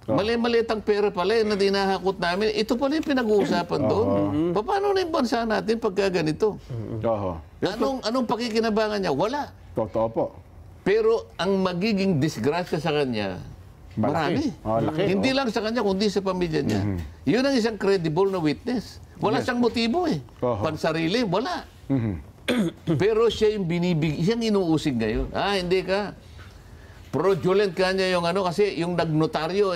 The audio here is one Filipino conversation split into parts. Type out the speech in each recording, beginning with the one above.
Mali-maliit ang pera pala na dinahakot namin. Ito pala yung pinag-uusapan doon. Paano na yung bansa natin pagka ganito? Anong pakikinabangan niya? Wala. Totoo po. Pero ang magiging disgrasya sa kanya, marami. Hindi lang sa kanya, kundi sa pamilya niya. Yun ang isang credible na witness. Wala siyang motibo eh. Pansarili, wala. Pero siya yung siyang inuusig ngayon. Hindi ka. Fraudulent ka niya yung kasi yung nagnotaryo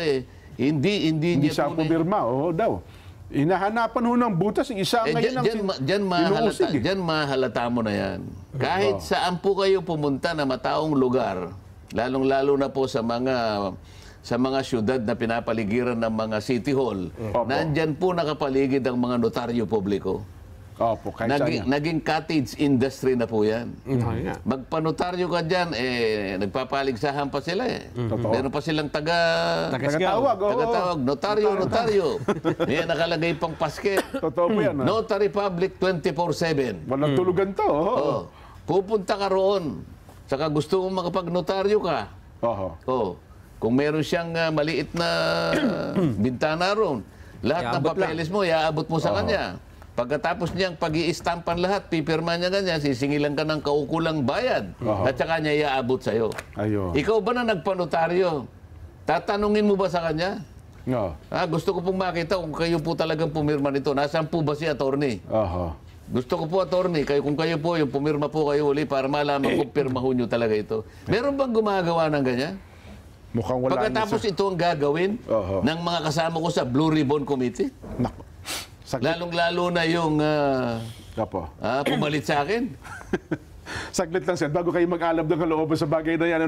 hindi niya siya pumirma, daw. Hinahanapan ho ng butas, isa ngayon ang diyan mahalata mo na yan. Kahit saan po kayo pumunta na mataong lugar, lalong-lalo na po sa mga syudad na pinapaligiran ng mga city hall, nandyan po nakapaligid ang mga notaryo publiko. Naging cottage industry na po yan. Magpanotaryo ka dyan, nagpapaligsahan pa sila Meron pa silang taga-tawag, notaryo. May nakalagay pang paske. Totoo po yan. Notary Public 24/7. Walang tulugan to. Pupunta ka roon. Saka gusto mong makapag-notaryo ka. Kung meron siyang maliit na bintana roon, lahat ng papeles mo, iaabot mo sa kanya. Pagkatapos niyang pag-i-stampan lahat, pipirma niya ganyan, sisingilan ka ng kaukulang bayad. At saka niya iaabot sa'yo. Ikaw ba na nagpanotaryo? Tatanungin mo ba sa kanya? Gusto ko pong makita kung kayo po talagang pumirma nito. Nasaan po ba si attorney? Gusto ko po, attorney, kung kayo po, yung pumirma po kayo uli para malaman kung pirmaho nyo talaga ito. Meron bang gumagawa ng ganyan? Mukhang wala. Pagkatapos ito ang gagawin ng mga kasama ko sa Blue Ribbon Committee? Lalong-lalo na yung pumalit sa akin. Saglit lang, sir. Bago kayo mag-alab ng kalooban sa bagay na yan,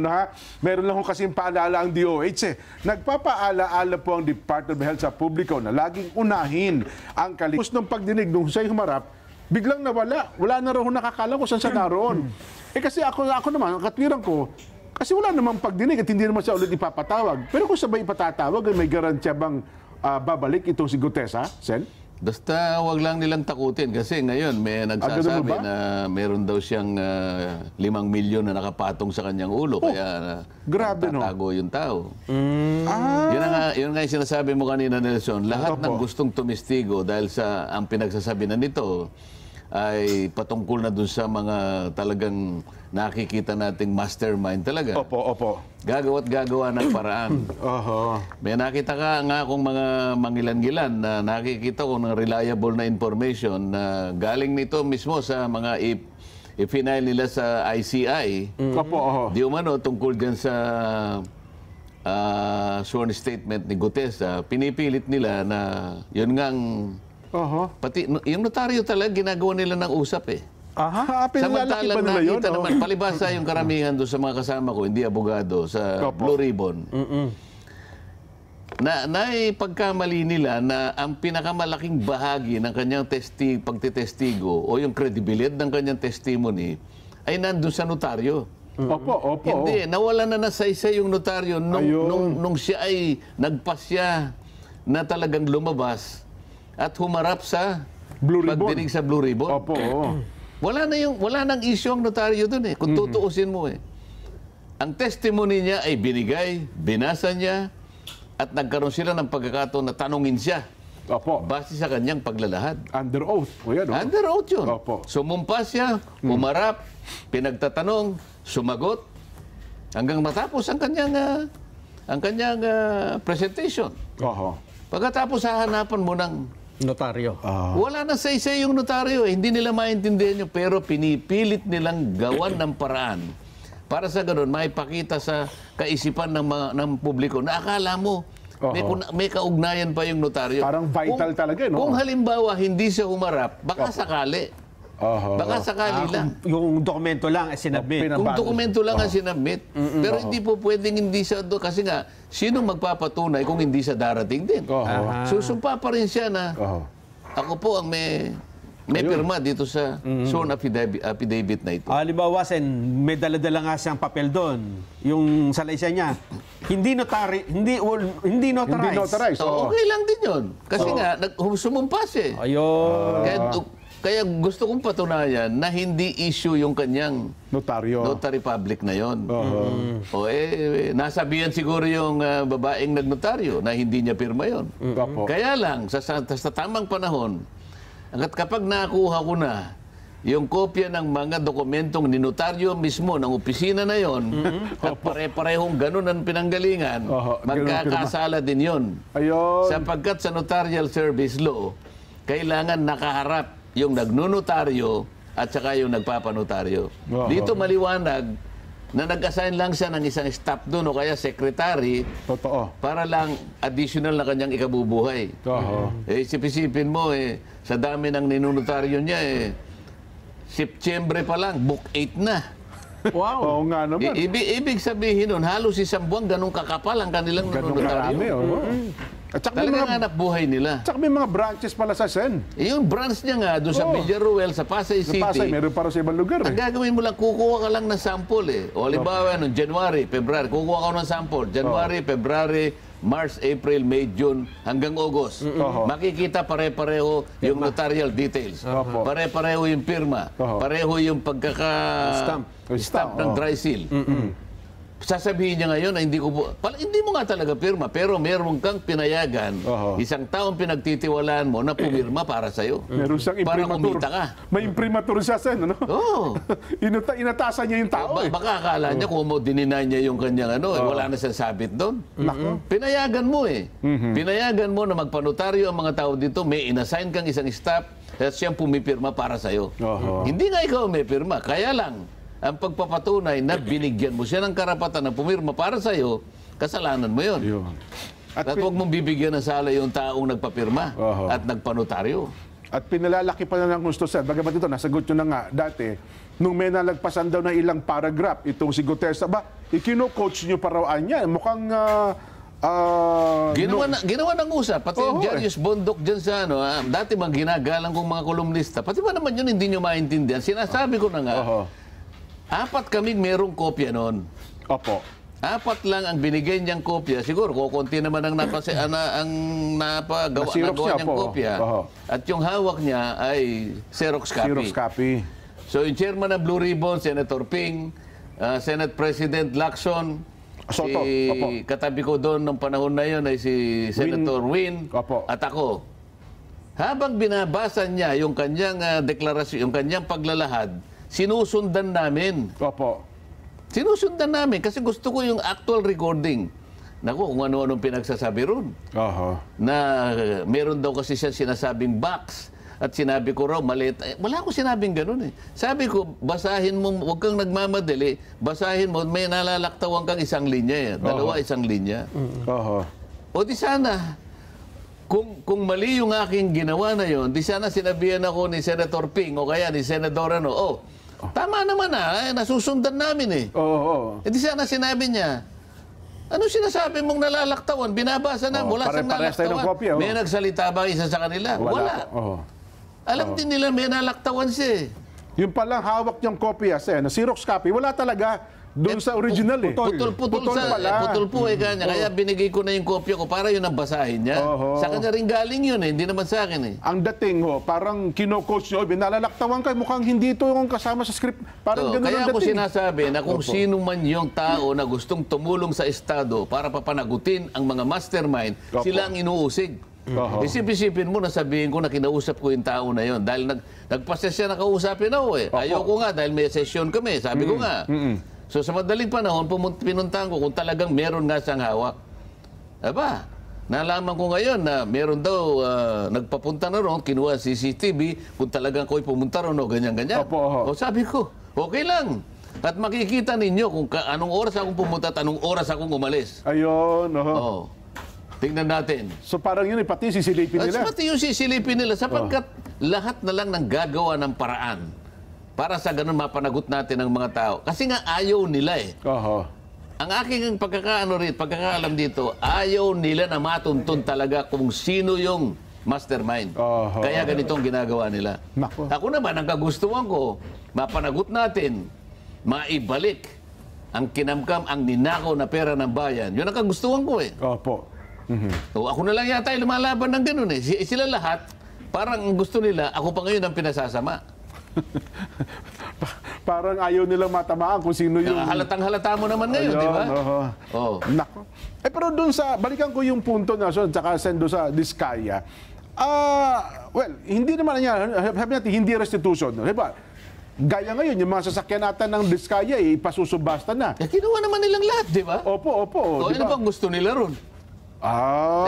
meron lang kong kasing paalala ang DOH. Nagpapaala-ala po ang Department of Health sa publiko na laging unahin ang kaligtas ng pagdinig nung siya'y humarap, biglang nawala. Wala na raw nakakala kung saan siya naroon. Kasi ako naman, ang katwiran ko, kasi wala namang pagdinig at hindi naman siya ulit ipapatawag. Pero kung sabay ipatatawag, may garantiya bang babalik itong si Gutesa, Sen? Basta wag lang nilang takutin kasi ngayon may nagsasabi na meron daw siyang 5 milyon na nakapatong sa kanyang ulo kaya grabe tatago yung tao. Yun nga yung sinasabi mo kanina, Nelson. Lahat ng gustong tumistigo dahil sa ang pinagsasabi na nito ay patungkol na dun sa mga talagang nakikita nating mastermind talaga. Gagawa't gagawa ng paraan. May nakita ka nga akong mga mangilan-gilan na nakikita ko ng reliable na information na galing nito mismo sa mga i-final nila sa ICI. Di umano tungkol dyan sa sworn statement ni Gutesa, pinipilit nila na yun ngang pati yung notaryo talaga ginagawa nila ng usap Samantalang nakita naman, palibasa yung karamihan doon sa mga kasama ko, hindi abogado, sa Blue Ribbon. Pagkamali nila na ang pinakamalaking bahagi ng kanyang pagtitestigo o yung credibility ng kanyang testimony ay nandun sa notaryo. Hindi, nawala na nasaysay yung notaryo nung siya ay nagpasya na talagang lumabas at humarap sa pagdinig sa Blue Ribbon. Wala nang issue ang notaryo doon kung tutuusin mo Ang testimony niya ay binigay, binasa niya, at nagkaroon sila ng pagkakataon na tanungin siya. Base sa kanyang paglalahad. Under oath. Under oath yun. Sumumpa siya, humarap, pinagtatanong, sumagot, hanggang matapos ang kanyang presentation. Pagkatapos hahanapan mo ng notaryo. Wala na say-say yung notaryo. Hindi nila maintindihan yun, pero pinipilit nilang gawan ng paraan para sa ganun, maipakita sa kaisipan ng publiko na akala mo may kaugnayan pa yung notaryo. Parang vital talaga, no? Kung halimbawa hindi siya humarap, baka sakali. Baka sakali lang. Yung dokumento lang ay sinabmit. Kung dokumento lang ang sinabmit. Pero hindi po pwedeng hindi siya doon. Kasi nga, sino magpapatunay kung hindi siya darating din? Susumpa pa rin siya na ako po ang may pirma dito sa sworn affidavit na ito. Halimbawa, Sen, may dala-dala nga siyang papel doon. Yung salaysay niya. Hindi notarized. Okay lang din yun. Kasi nga, sumumpa siya. Ayun. Kaya Kaya gusto kong patunayan na hindi issue yung kanyang Notaryo. notary public na yon. Nasabihan siguro yung babaeng nagnotaryo na hindi niya pirma yon. Kaya lang, sa tamang panahon, kapag nakuha ko na yung kopya ng mga dokumentong ninotaryo mismo ng opisina na yon, at pare-parehong ganun ang pinanggalingan, magkakasala din yon. Ayun. Sapagkat sa notarial service law, kailangan nakaharap yung nagnunotaryo at saka yung nagpapanotaryo. Dito maliwanag na nag-assign lang siya ng isang staff doon o kaya secretary. Totoo. Para lang additional na kanyang ikabubuhay. Isip-isipin mo, sa dami ng ninunotaryo niya, September pa lang, book 8 na. Wow. Oo nga naman. Ibig sabihin nun, halos isang buwan ganun kakapal ang kanilang ninunotaryo. At saka Talagang hanap buhay nila. Tsaka may mga branches pala sa Sen. Yung branch niya nga, doon sa Villaruel, sa Pasay City. Sa Pasay, meron para sa ibang lugar. Ang gagawin mo lang, kukuha ka lang ng sample . O halimbawa, noong January, February, kukuha ka ng sample. January, February, March, April, May, June, hanggang August. Makikita pare-pareho yung notarial details. Pare-pareho yung pirma. Pareho yung pagkaka-stamp ng dry seal. Sasabihin niya ngayon na hindi mo nga talaga pirma, pero meron kang pinayagan, isang taong pinagtitiwalaan mo na pumirma para sa'yo. Meron siyang para imprimatur. kumita ka. May imprimatur siya, Sen, ano? Oo. Inatasan niya yung tao. Baka akala niya kung dininay niya yung kanyang wala na siyang sabit doon. Pinayagan mo Pinayagan mo na magpanotaryo ang mga tao dito, may inassign kang isang staff at siyang pumipirma para sa'yo. Hindi nga ikaw may pirma, kaya lang ang pagpapatunay na binigyan mo siya ng karapatan na pumirma para sa'yo, kasalanan mo yun. At huwag mong bibigyan ng sala yung taong nagpapirma at nagpanotaryo. At pinalalaki pa na ng gusto, Sir. Bagamat ito, nasagot nyo na nga dati, nung may nalagpasan daw na ilang paragraph, itong si Gutesa, ikino-coach nyo parawan niya. Mukhang... ginawa ng usap. Pati yung Jarius Bondok dyan sa dati mang ginagalang kong mga kolumnista. Pati ba naman yun hindi nyo maintindihan? Sinasabi ko na nga, 4 kaming merong kopya noon. Opo. 4 lang ang binigay niyang kopya. Siguro, kukunti naman ang napagawa niyang kopya. At yung hawak niya ay Xerox copy. So, yung chairman ng Blue Ribbon, Senator Ping, Senate President Lacson, Soto. katabi ko doon ng panahon na yun ay si Senator Win at ako. Habang binabasa niya yung kanyang deklarasyon, yung kanyang paglalahad, sinusundan namin. Sinusundan namin kasi gusto ko yung actual recording. Naku, kung ano-anong pinagsasabi ron. Na meron daw kasi siya sinasabing box. At sinabi ko raw, maliit. Wala ko sinabing ganun . Sabi ko, basahin mo, huwag kang nagmamadali. Basahin mo, may nalalaktawan kang isang linya . Dalawa, isang linya. O di sana, kung mali yung aking ginawa na yon, di sana sinabihan ako ni Senator Ping o kaya ni Senador tama naman nasusundan namin . Di sana sinabi niya, ano sinasabi mong nalalaktawan? Binabasa na, wala siyang nalalaktawan. May nagsalita ba isa sa kanila? Wala. Alam din nila may nalaktawan siya . Yung palang hawak niyang kopya, na Xerox copy, wala talaga doon sa original . Putol po kanya. Kaya binigay ko na yung kopya ko para yun ang basahin niya. Sa kanya rin galing yun hindi naman sa akin . Ang dating parang kino-coach nyo, nalalaktawan kayo, mukhang hindi ito yung kasama sa script. Parang ganun kaya ang ako dating. sinasabi na kung sino man yung tao na gustong tumulong sa Estado para papanagutin ang mga mastermind, sila ang inuusig. Isip-isipin mo na sabihin ko na kinausap ko yung tao na yon dahil nagpasesya na kausapin ako . Ayoko nga dahil may session kami, sabi ko nga. So sa madaling panahon, pinuntahan ko kung talagang meron nga siyang hawak. Nalaman ko ngayon na meron daw nagpapunta na ron, kinuha CCTV, kung talagang ako'y pumunta ron o ganyan-ganyan. O sabi ko, okay lang. At makikita ninyo kung anong oras akong pumunta at anong oras akong umalis. Ayun. Tingnan natin. So parang yun, pati sisilipin nila. Pati yung sisilipin nila sapagkat lahat na lang ng gagawa ng paraan para sa ganun mapanagot natin ang mga tao. Kasi nga ayaw nila . Ang aking pagkakaalam dito, ayaw nila na matuntun talaga kung sino yung mastermind. Kaya ganitong ginagawa nila. Ako naman, ang kagustuhan ko, mapanagot natin, maibalik ang kinamkam, ang ninakaw na pera ng bayan. Yun ang kagustuhan ko . Ako na lang yata lumalaban ng ganun . Sila lahat, Parang ang gusto nila, ako pa ngayon ang pinasasama. Parang ayaw nilang matamaan kung sino yung... Halatang-halata mo naman ngayon, di ba? Oh. Nako. Pero doon sa, balikan ko yung punto na, so, tsaka sendo sa Diskaya, well, hindi naman yan, sabi natin, hindi restitution. Diba? Gaya ngayon, yung mga sasakyan natin ng Diskaya, ipasusubasta na. Kinuha naman nilang lahat, di ba? Opo. Ano bang gusto nila ron?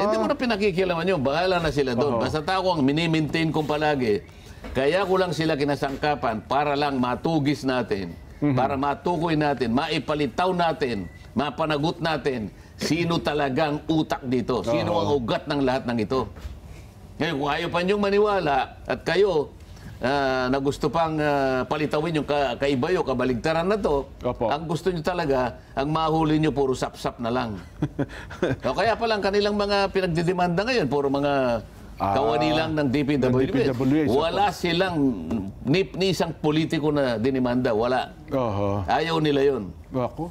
Hindi mo na pinakikialaman yun. Bahala na sila doon. Basta tao ang mini-maintain kong palagi. Kaya ko lang sila kinasangkapan para lang matugis natin, para matukoy natin, maipalitaw natin, mapanagot natin sino talagang utak dito, sino ang ugat ng lahat ng ito. Ngayon, kung ayaw pa niyong maniwala at kayo na gusto pang palitawin yung kaibayo, kabaligtaran na to, ang gusto niyo talaga, ang mahuli niyo puro sapsap na lang. Kaya pa lang kanilang mga pinagdidemanda ngayon, puro mga kawani lang ng DPWH. Wala silang ni isang politiko na dinimanda. Wala. Ayaw nila yun. Ako?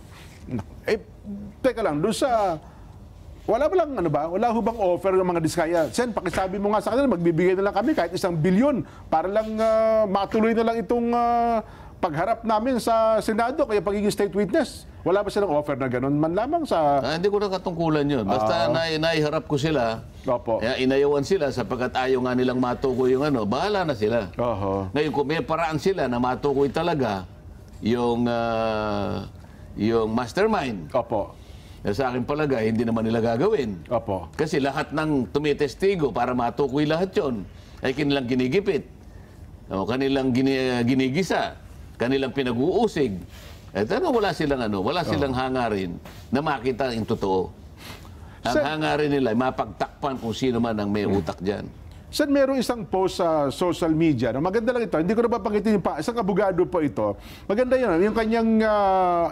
Teka lang, doon sa... Wala ba lang, wala ho bang offer ng mga Diskaya? Sen, pakisabi mo nga sa kanila, magbibigay na lang kami kahit 1 bilyon para lang matuloy na lang itong pagharap namin sa Senado, kaya pagiging state witness. Wala ba silang offer na gano'n man lamang sa... Hindi ko na katungkulan yun. Basta naiharap ko sila, inayawan sila sapagkat ayaw nga nilang matukoy yung bahala na sila. Ngayon, kung may paraan sila na matukoy talaga yung mastermind, sa akin palagay, hindi naman nila gagawin. Kasi lahat ng tumitestigo para matukoy lahat yon ay kanilang ginigipit, kanilang ginigisa, kanilang pinag-uusig. Wala silang hangarin na makita yung totoo. Ang hangarin nila ay mapagtakpan kung sino man ang may utak dyan. Saan merong isang post sa social media na maganda lang ito, hindi ko na papanggitin yung isang abogado po ito. Maganda yun, yung kanyang,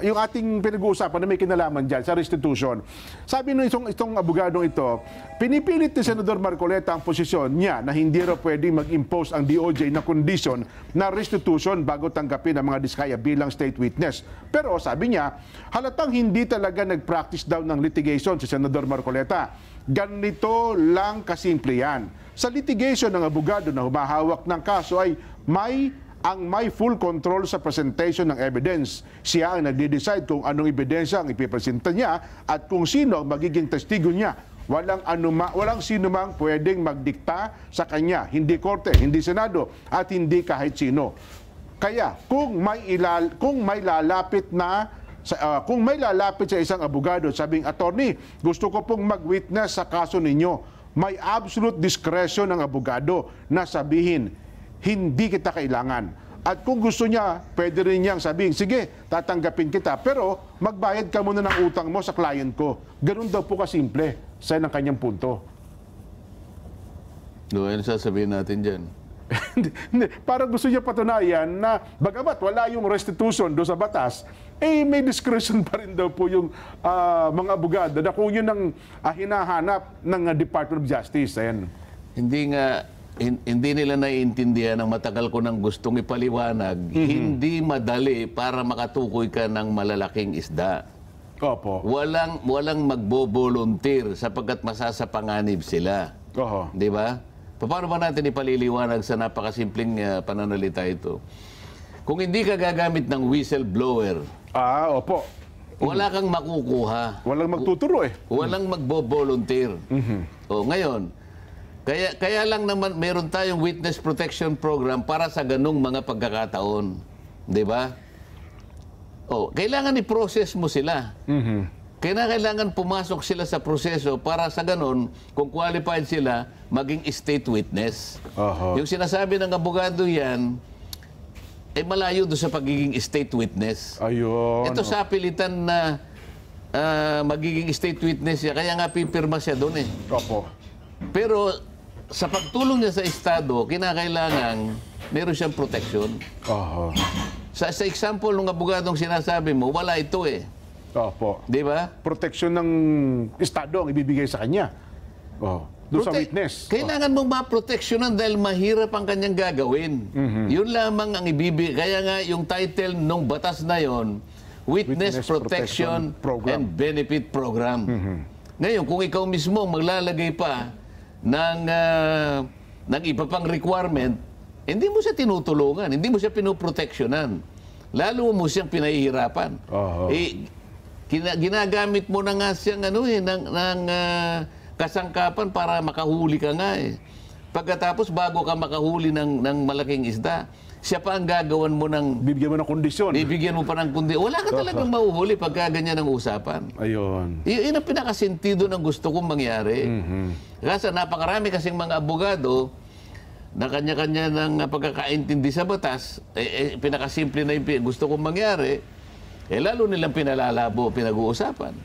yung ating pinag-uusapan na may kinalaman dyan sa restitution. Sabi nung itong abogadong ito, pinipilit ni Senador Marcoleta ang posisyon niya na hindi raw pwedeng mag-impose ang DOJ na condition na restitution bago tanggapin ang mga Diskaya bilang state witness. Pero sabi niya, halatang hindi talaga nag-practice daw ng litigation si Senador Marcoleta. Ganito lang kasimple yan. Sa litigation ng abogado na humahawak ng kaso ay may full control sa presentation ng evidence. Siya ang nagde-decide kung anong ebidensya ang ipipresenta niya at kung sino ang magiging testigo niya. Walang sino mang pwedeng magdikta sa kanya, hindi korte, hindi senado, at hindi kahit sino. Kaya kung may lalapit sa isang abogado, sabing, attorney, gusto ko pong mag-witness sa kaso ninyo, may absolute discretion ng abogado na sabihin, hindi kita kailangan. At kung gusto niya, pwede rin niyang sabihin, sige, tatanggapin kita, pero magbayad ka muna ng utang mo sa client ko. Ganun daw po kasimple sa ng kanyang punto. Ano sasabihin natin dyan? Parang gusto niya patunayan na bagamat wala yung restitution doon sa batas, may discretion pa rin daw po yung mga abogado na kung yun ang hinahanap ng Department of Justice. Ayan. Hindi nila naiintindihan ang matagal ko nang gustong ipaliwanag. Hindi madali para makatukoy ka ng malalaking isda. Walang magbo-volunteer sapagkat masasapanganib sila. Di ba? Paano ba natin ipaliliwanag sa napakasimpleng pananalita ito? Kung hindi ka gagamit ng whistleblower, wala kang makukuha. Walang magtuturo Walang magbo-volunteer. Ngayon, kaya lang naman meron tayong witness protection program para sa ganung mga pagkakataon. Di ba? Kailangan i-process mo sila. Kailangan pumasok sila sa proseso para sa ganon, kung qualified sila, maging state witness. Yung sinasabi ng abogado yan, malayo doon sa pagiging state witness. Ito sa pilitan na magiging state witness siya, kaya nga pipirma siya doon Pero sa pagtulong niya sa Estado, kinakailangan meron siyang protection. Sa example ng abogadong sinasabi mo, wala ito Di ba? Protection ng Estado ang ibibigay sa kanya. Doon sa witness. Kailangan mong maproteksyonan dahil mahirap ang kanyang gagawin. Yun lamang ang ibibigay. Kaya nga yung title ng batas na yon, Witness Protection and Benefit Program. Ngayon, kung ikaw mismo maglalagay pa ng ng iba pang requirement, hindi mo siya tinutulungan, hindi mo siya pinoproteksyonan. Lalo mo siyang pinahihirapan. Ginagamit mo na nga siyang kasangkapan para makahuli ka nga eh. Pagkatapos, bago ka makahuli ng malaking isda, siya pa ang gagawan mo ng... Bibigyan mo ng kondisyon. Bibigyan mo pa ng kondisyon. Wala ka talagang mahuhuli pagka ganyan ang usapan. Ayun. Yun ang pinakasentido ng gusto kong mangyari. Kasi napakarami kasing mga abogado na kanya-kanya ng pagkakaintindi sa batas, pinakasimple na yung gusto kong mangyari, lalo nilang pinalalabo, pinag-uusapan.